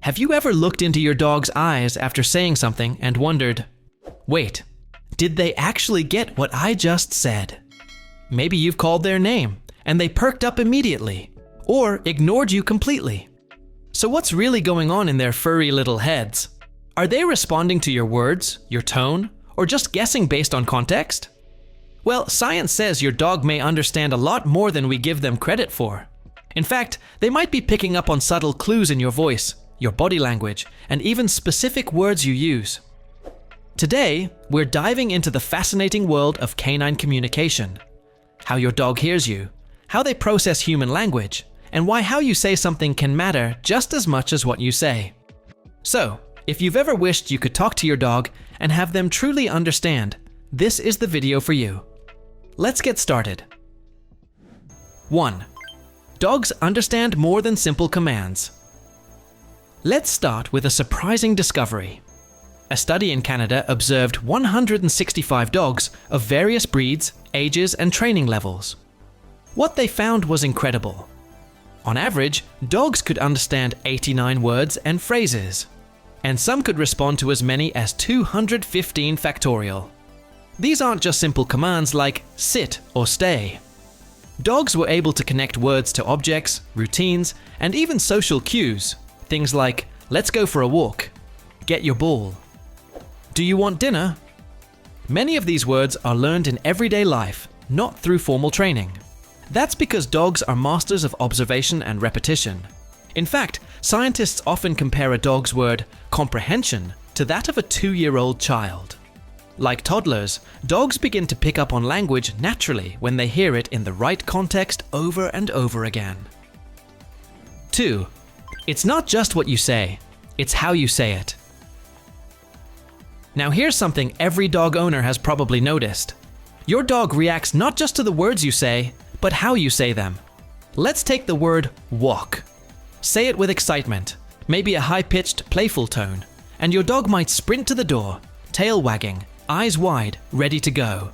Have you ever looked into your dog's eyes after saying something and wondered, wait, did they actually get what I just said? Maybe you've called their name and they perked up immediately, or ignored you completely. So what's really going on in their furry little heads? Are they responding to your words, your tone, or just guessing based on context? Well, science says your dog may understand a lot more than we give them credit for. In fact, they might be picking up on subtle clues in your voice, your body language, and even specific words you use. Today, we're diving into the fascinating world of canine communication. How your dog hears you, how they process human language, and why how you say something can matter just as much as what you say. So, if you've ever wished you could talk to your dog and have them truly understand, this is the video for you. Let's get started. 1. Dogs understand more than simple commands. Let's start with a surprising discovery. A study in Canada observed 165 dogs of various breeds, ages, and training levels. What they found was incredible. On average, dogs could understand 89 words and phrases, and some could respond to as many as 215 factorial. These aren't just simple commands like sit or stay. Dogs were able to connect words to objects, routines, and even social cues. Things like, let's go for a walk, get your ball, do you want dinner? Many of these words are learned in everyday life, not through formal training. That's because dogs are masters of observation and repetition. In fact, scientists often compare a dog's word comprehension to that of a 2-year-old child. Like toddlers, dogs begin to pick up on language naturally when they hear it in the right context over and over again. 2. It's not just what you say, it's how you say it. Now here's something every dog owner has probably noticed. Your dog reacts not just to the words you say, but how you say them. Let's take the word walk. Say it with excitement, maybe a high-pitched, playful tone, and your dog might sprint to the door, tail wagging, eyes wide, ready to go.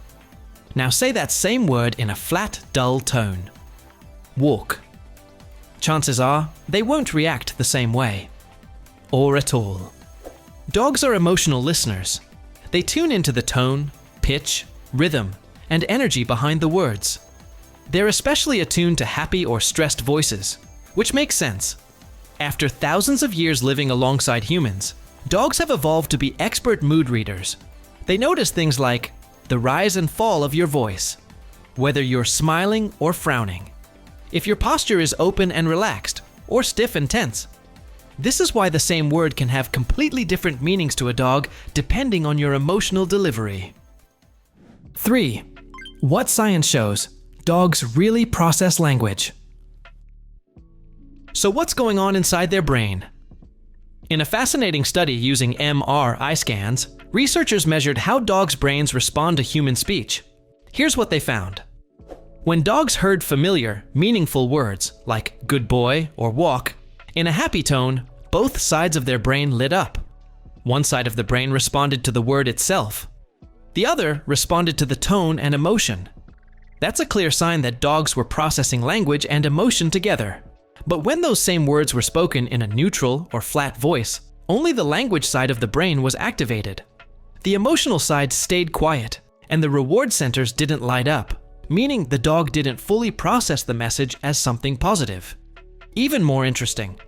Now say that same word in a flat, dull tone. Walk. Chances are, they won't react the same way. Or at all. Dogs are emotional listeners. They tune into the tone, pitch, rhythm, and energy behind the words. They're especially attuned to happy or stressed voices, which makes sense. After thousands of years living alongside humans, dogs have evolved to be expert mood readers. They notice things like the rise and fall of your voice, whether you're smiling or frowning, if your posture is open and relaxed, or stiff and tense. This is why the same word can have completely different meanings to a dog depending on your emotional delivery. 3. What science shows: dogs really process language. So what's going on inside their brain? In a fascinating study using MRI scans, researchers measured how dogs' brains respond to human speech. Here's what they found. When dogs heard familiar, meaningful words like good boy or walk, in a happy tone, both sides of their brain lit up. One side of the brain responded to the word itself. The other responded to the tone and emotion. That's a clear sign that dogs were processing language and emotion together. But when those same words were spoken in a neutral or flat voice, only the language side of the brain was activated. The emotional side stayed quiet, and the reward centers didn't light up, meaning the dog didn't fully process the message as something positive. Even more interesting,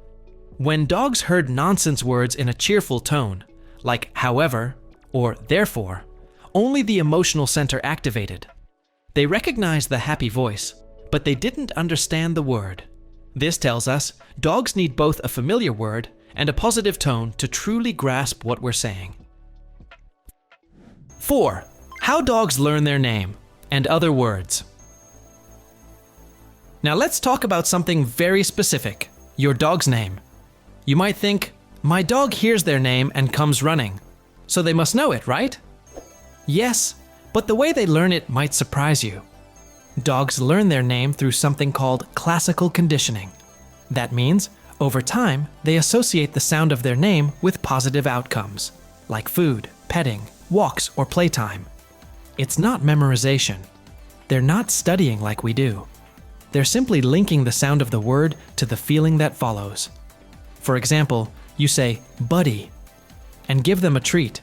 when dogs heard nonsense words in a cheerful tone, like however or therefore, only the emotional center activated. They recognized the happy voice, but they didn't understand the word. This tells us dogs need both a familiar word and a positive tone to truly grasp what we're saying. 4. How dogs learn their name and other words. Now let's talk about something very specific: your dog's name. You might think, my dog hears their name and comes running, so they must know it, right? Yes, but the way they learn it might surprise you. Dogs learn their name through something called classical conditioning. That means, over time, they associate the sound of their name with positive outcomes, like food, petting, walks, or playtime. It's not memorization. They're not studying like we do. They're simply linking the sound of the word to the feeling that follows. For example, You say, buddy, and give them a treat.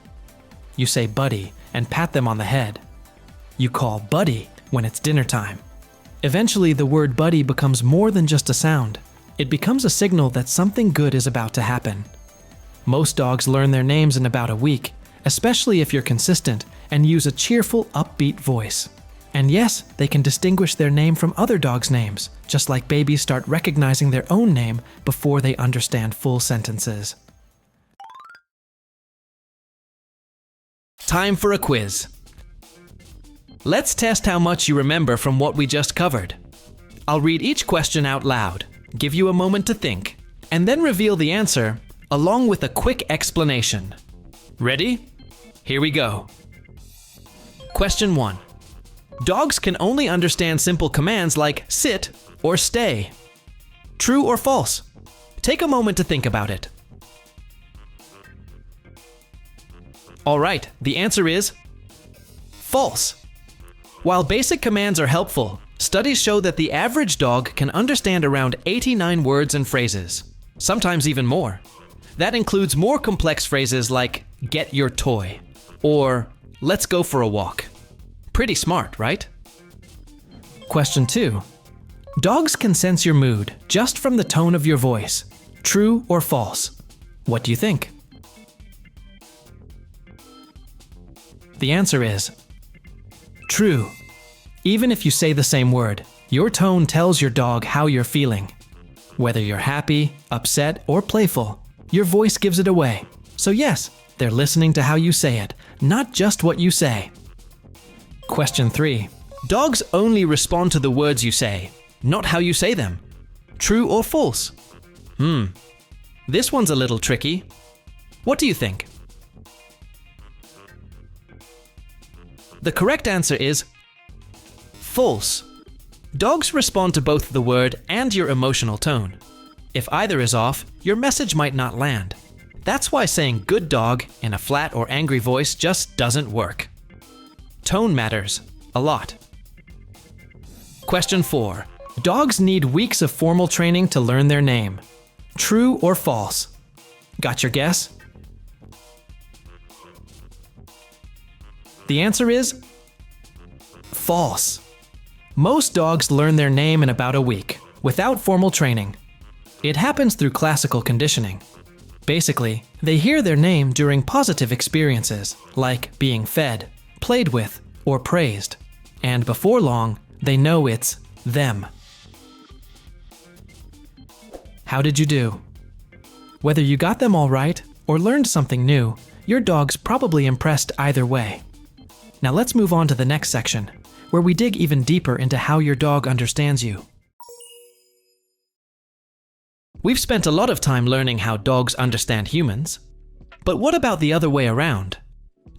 You say buddy and pat them on the head. You call buddy when it's dinner time. Eventually, the word buddy becomes more than just a sound. It becomes a signal that something good is about to happen. Most dogs learn their names in about a week, especially if you're consistent and use a cheerful, upbeat voice. And yes, they can distinguish their name from other dogs' names, just like babies start recognizing their own name before they understand full sentences. Time for a quiz. Let's test how much you remember from what we just covered. I'll read each question out loud, give you a moment to think, and then reveal the answer along with a quick explanation. Ready? Here we go. Question 1. Dogs can only understand simple commands like sit or stay. True or false? Take a moment to think about it. All right, the answer is false. While basic commands are helpful, studies show that the average dog can understand around 89 words and phrases, sometimes even more. That includes more complex phrases like get your toy or let's go for a walk. Pretty smart, right? Question 2. Dogs can sense your mood just from the tone of your voice. True or false? What do you think? The answer is true. Even if you say the same word, your tone tells your dog how you're feeling. Whether you're happy, upset, or playful, your voice gives it away. So yes, they're listening to how you say it, not just what you say. Question 3. Dogs only respond to the words you say, not how you say them. True or false? This one's a little tricky. What do you think? The correct answer is false. Dogs respond to both the word and your emotional tone. If either is off, your message might not land. That's why saying good dog in a flat or angry voice just doesn't work. Tone matters a lot. Question 4. Dogs need weeks of formal training to learn their name. True or false? Got your guess? The answer is false. Most dogs learn their name in about a week, without formal training. It happens through classical conditioning. Basically, they hear their name during positive experiences, like being fed, played with, or praised. And before long, they know it's them. How did you do? Whether you got them all right or learned something new, your dog's probably impressed either way. Now let's move on to the next section, where we dig even deeper into how your dog understands you. We've spent a lot of time learning how dogs understand humans. But what about the other way around?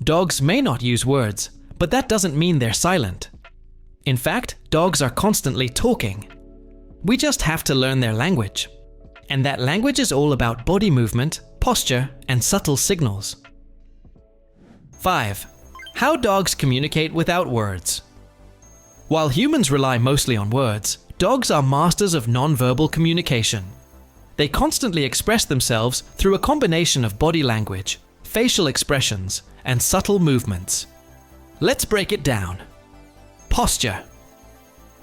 Dogs may not use words, but that doesn't mean they're silent. In fact, dogs are constantly talking. We just have to learn their language. And that language is all about body movement, posture, and subtle signals. 5. How dogs communicate without words. While humans rely mostly on words, dogs are masters of nonverbal communication. They constantly express themselves through a combination of body language, facial expressions, and subtle movements. Let's break it down. Posture.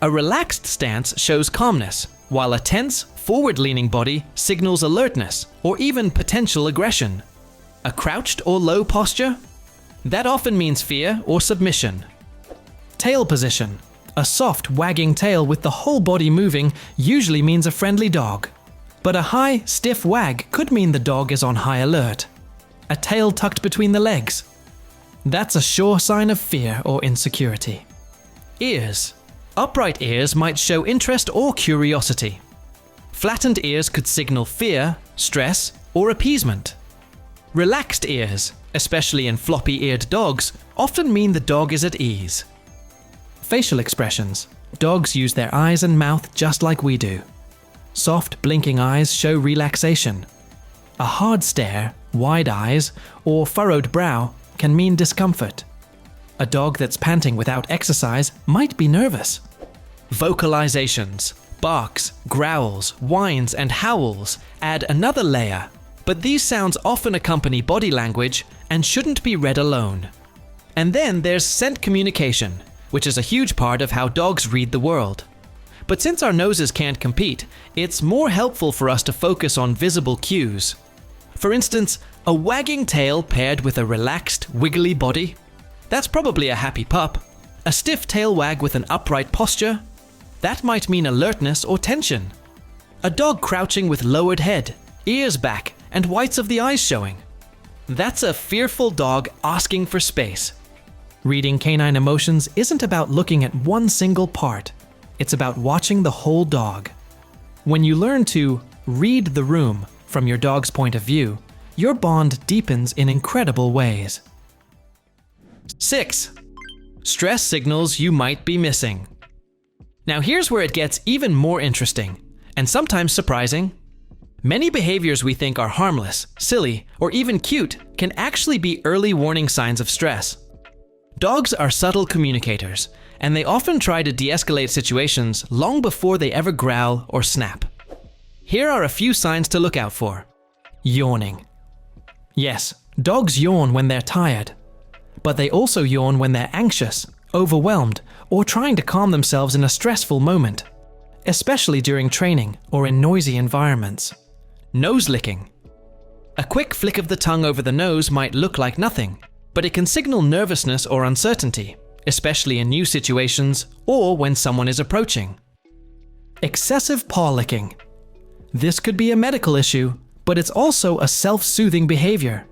A relaxed stance shows calmness, while a tense, forward-leaning body signals alertness or even potential aggression. A crouched or low posture? That often means fear or submission. Tail position. A soft, wagging tail with the whole body moving usually means a friendly dog. But a high, stiff wag could mean the dog is on high alert. A tail tucked between the legs. That's a sure sign of fear or insecurity. Ears. Upright ears might show interest or curiosity. Flattened ears could signal fear, stress, or appeasement. Relaxed ears, especially in floppy-eared dogs, often mean the dog is at ease. Facial expressions. Dogs use their eyes and mouth just like we do. Soft, blinking eyes show relaxation. A hard stare, wide eyes, or furrowed brow can mean discomfort. A dog that's panting without exercise might be nervous. Vocalizations. Barks, growls, whines, and howls add another layer. But these sounds often accompany body language and shouldn't be read alone. And then there's scent communication, which is a huge part of how dogs read the world. But since our noses can't compete, it's more helpful for us to focus on visible cues. For instance, a wagging tail paired with a relaxed, wiggly body? That's probably a happy pup. A stiff tail wag with an upright posture? That might mean alertness or tension. A dog crouching with lowered head, ears back, and whites of the eyes showing. That's a fearful dog asking for space. Reading canine emotions isn't about looking at one single part. It's about watching the whole dog. When you learn to read the room from your dog's point of view, your bond deepens in incredible ways. 6. Stress signals you might be missing. Now here's where it gets even more interesting, and sometimes surprising. Many behaviors we think are harmless, silly, or even cute can actually be early warning signs of stress. Dogs are subtle communicators, and they often try to de-escalate situations long before they ever growl or snap. Here are a few signs to look out for. Yawning. Yes, dogs yawn when they're tired, but they also yawn when they're anxious, overwhelmed, or trying to calm themselves in a stressful moment, especially during training or in noisy environments. Nose licking. A quick flick of the tongue over the nose might look like nothing, but it can signal nervousness or uncertainty, especially in new situations or when someone is approaching. Excessive paw licking. This could be a medical issue, but it's also a self-soothing behavior.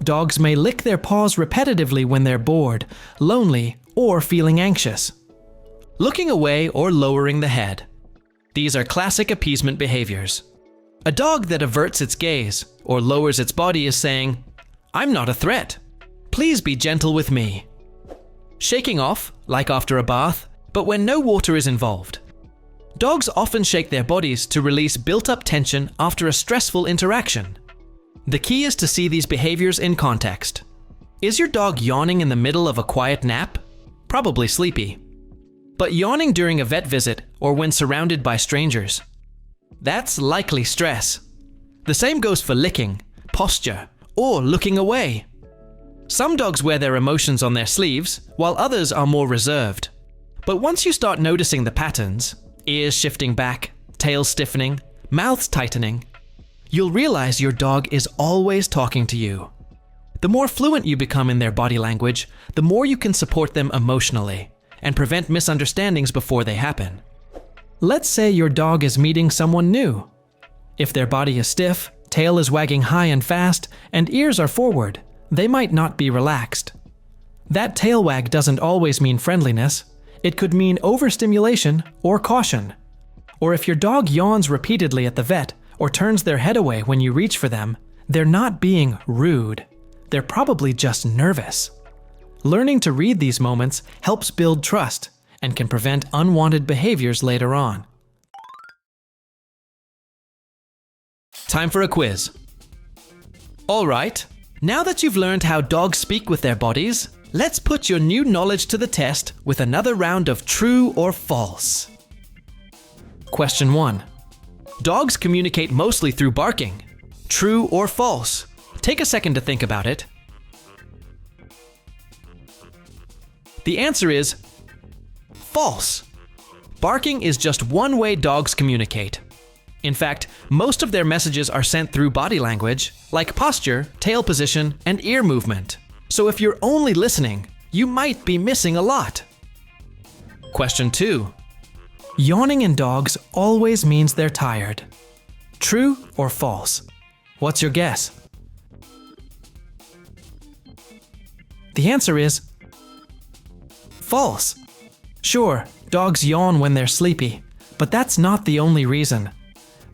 Dogs may lick their paws repetitively when they're bored, lonely, or feeling anxious. Looking away or lowering the head. These are classic appeasement behaviors. A dog that averts its gaze or lowers its body is saying, "I'm not a threat. Please be gentle with me." Shaking off, like after a bath, but when no water is involved. Dogs often shake their bodies to release built-up tension after a stressful interaction. The key is to see these behaviors in context. Is your dog yawning in the middle of a quiet nap? Probably sleepy. But yawning during a vet visit or when surrounded by strangers? That's likely stress. The same goes for licking, posture, or looking away. Some dogs wear their emotions on their sleeves, while others are more reserved. But once you start noticing the patterns, ears shifting back, tail stiffening, mouths tightening, you'll realize your dog is always talking to you. The more fluent you become in their body language, the more you can support them emotionally and prevent misunderstandings before they happen. Let's say your dog is meeting someone new. If their body is stiff, tail is wagging high and fast, and ears are forward, they might not be relaxed. That tail wag doesn't always mean friendliness. It could mean overstimulation or caution. Or if your dog yawns repeatedly at the vet or turns their head away when you reach for them, they're not being rude. They're probably just nervous. Learning to read these moments helps build trust and can prevent unwanted behaviors later on. Time for a quiz. All right, now that you've learned how dogs speak with their bodies, let's put your new knowledge to the test with another round of true or false. Question 1. Dogs communicate mostly through barking. True or false? Take a second to think about it. The answer is false. Barking is just one way dogs communicate. In fact, most of their messages are sent through body language, like posture, tail position, and ear movement. So if you're only listening, you might be missing a lot. Question 2. Yawning in dogs always means they're tired. True or false? What's your guess? The answer is false. Sure, dogs yawn when they're sleepy, but that's not the only reason.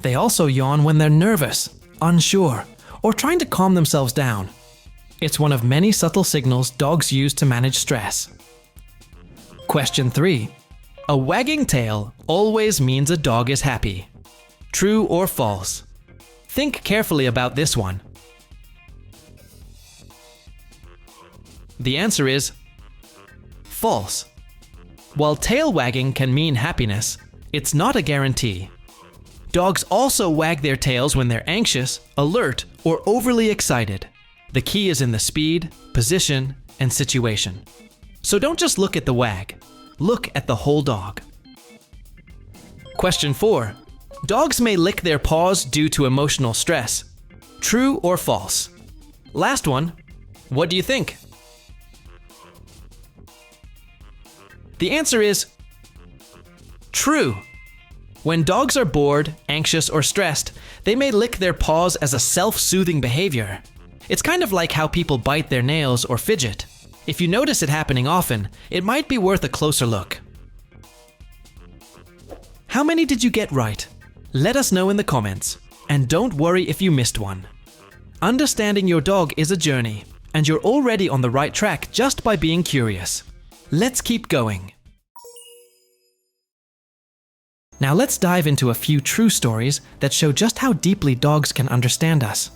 They also yawn when they're nervous, unsure, or trying to calm themselves down. It's one of many subtle signals dogs use to manage stress. Question 3. A wagging tail always means a dog is happy. True or false? Think carefully about this one. The answer is false. While tail wagging can mean happiness, it's not a guarantee. Dogs also wag their tails when they're anxious, alert, or overly excited. The key is in the speed, position, and situation. So don't just look at the wag. Look at the whole dog. Question 4. Dogs may lick their paws due to emotional stress. True or false? Last one. What do you think? The answer is true. When dogs are bored, anxious, or stressed, they may lick their paws as a self-soothing behavior. It's kind of like how people bite their nails or fidget. If you notice it happening often, it might be worth a closer look. How many did you get right? Let us know in the comments. And don't worry if you missed one. Understanding your dog is a journey, and you're already on the right track just by being curious. Let's keep going. Now let's dive into a few true stories that show just how deeply dogs can understand us.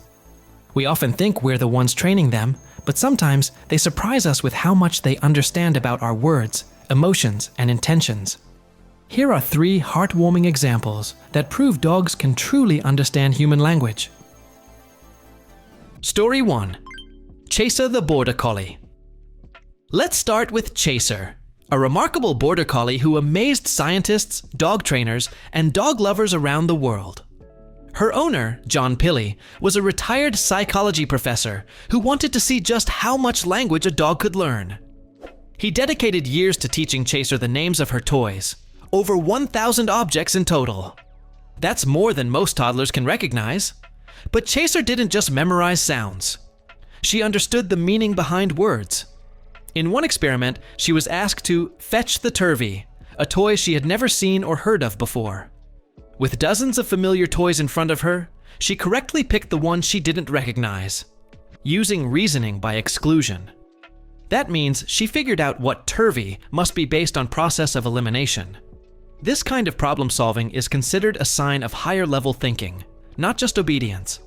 We often think we're the ones training them, but sometimes they surprise us with how much they understand about our words, emotions, and intentions. Here are 3 heartwarming examples that prove dogs can truly understand human language. Story 1. Chaser the Border Collie. Let's start with Chaser, a remarkable border collie who amazed scientists, dog trainers, and dog lovers around the world. Her owner, John Pilley, was a retired psychology professor who wanted to see just how much language a dog could learn. He dedicated years to teaching Chaser the names of her toys, over 1,000 objects in total. That's more than most toddlers can recognize. But Chaser didn't just memorize sounds. She understood the meaning behind words. In one experiment, she was asked to fetch the turvy, a toy she had never seen or heard of before. With dozens of familiar toys in front of her, she correctly picked the one she didn't recognize, using reasoning by exclusion. That means she figured out what turvy must be based on process of elimination. This kind of problem solving is considered a sign of higher level thinking, not just obedience.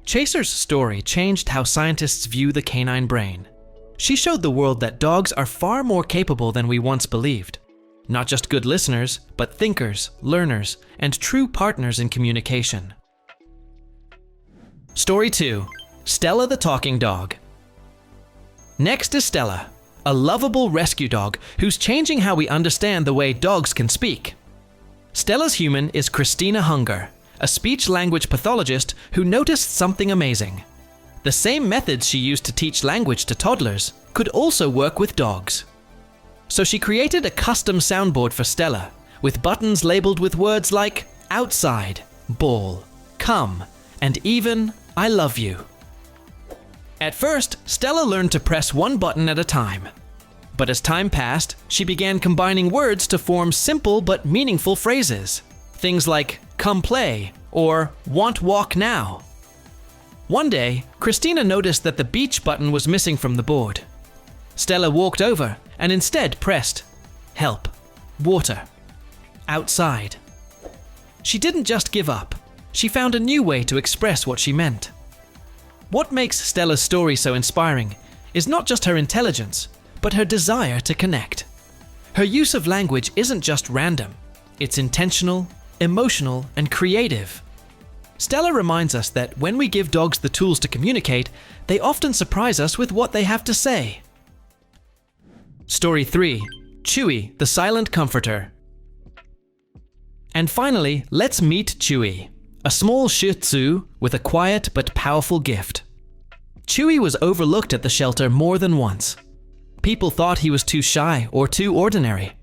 Chaser's story changed how scientists view the canine brain. She showed the world that dogs are far more capable than we once believed. Not just good listeners, but thinkers, learners, and true partners in communication. Story 2. Stella the Talking Dog. Next is Stella, a lovable rescue dog who's changing how we understand the way dogs can speak. Stella's human is Christina Hunger, a speech-language pathologist who noticed something amazing. The same methods she used to teach language to toddlers could also work with dogs. So she created a custom soundboard for Stella, with buttons labeled with words like outside, ball, come, and even I love you. At first, Stella learned to press one button at a time. But as time passed, she began combining words to form simple but meaningful phrases. Things like come play or want walk now. One day, Christina noticed that the beach button was missing from the board. Stella walked over and instead pressed help, water, outside. She didn't just give up. She found a new way to express what she meant. What makes Stella's story so inspiring is not just her intelligence, but her desire to connect. Her use of language isn't just random. It's intentional, emotional, and creative. Stella reminds us that when we give dogs the tools to communicate, they often surprise us with what they have to say. Story 3. Chewy, the Silent Comforter. And finally, let's meet Chewy, a small Shih Tzu with a quiet but powerful gift. Chewy was overlooked at the shelter more than once. People thought he was too shy or too ordinary.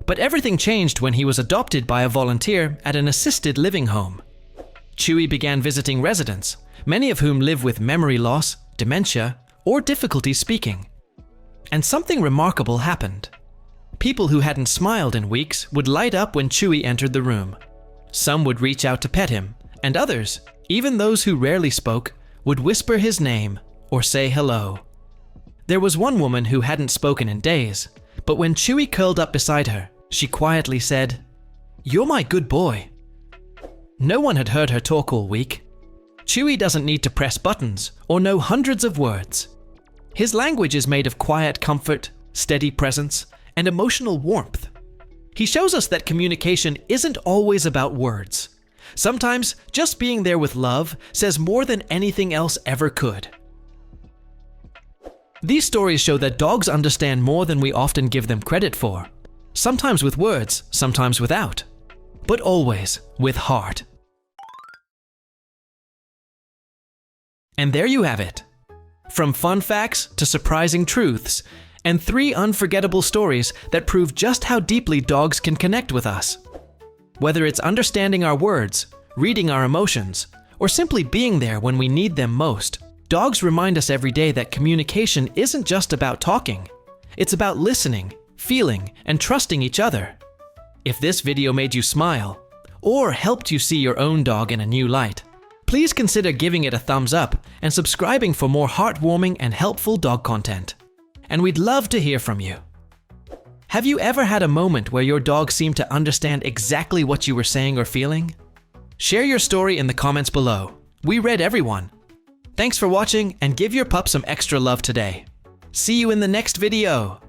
But everything changed when he was adopted by a volunteer at an assisted living home. Chewy began visiting residents, many of whom live with memory loss, dementia, or difficulty speaking. And something remarkable happened. People who hadn't smiled in weeks would light up when Chewy entered the room. Some would reach out to pet him, and others, even those who rarely spoke, would whisper his name or say hello. There was one woman who hadn't spoken in days, but when Chewy curled up beside her, she quietly said, "You're my good boy." No one had heard her talk all week. Chewy doesn't need to press buttons or know hundreds of words. His language is made of quiet comfort, steady presence, and emotional warmth. He shows us that communication isn't always about words. Sometimes just being there with love says more than anything else ever could. These stories show that dogs understand more than we often give them credit for. Sometimes with words, sometimes without, but always with heart. And there you have it. From fun facts to surprising truths, and 3 unforgettable stories that prove just how deeply dogs can connect with us. Whether it's understanding our words, reading our emotions, or simply being there when we need them most, dogs remind us every day that communication isn't just about talking. It's about listening, feeling, and trusting each other. If this video made you smile, or helped you see your own dog in a new light, please consider giving it a thumbs up and subscribing for more heartwarming and helpful dog content. And we'd love to hear from you. Have you ever had a moment where your dog seemed to understand exactly what you were saying or feeling? Share your story in the comments below. We read everyone. Thanks for watching, and give your pup some extra love today. See you in the next video.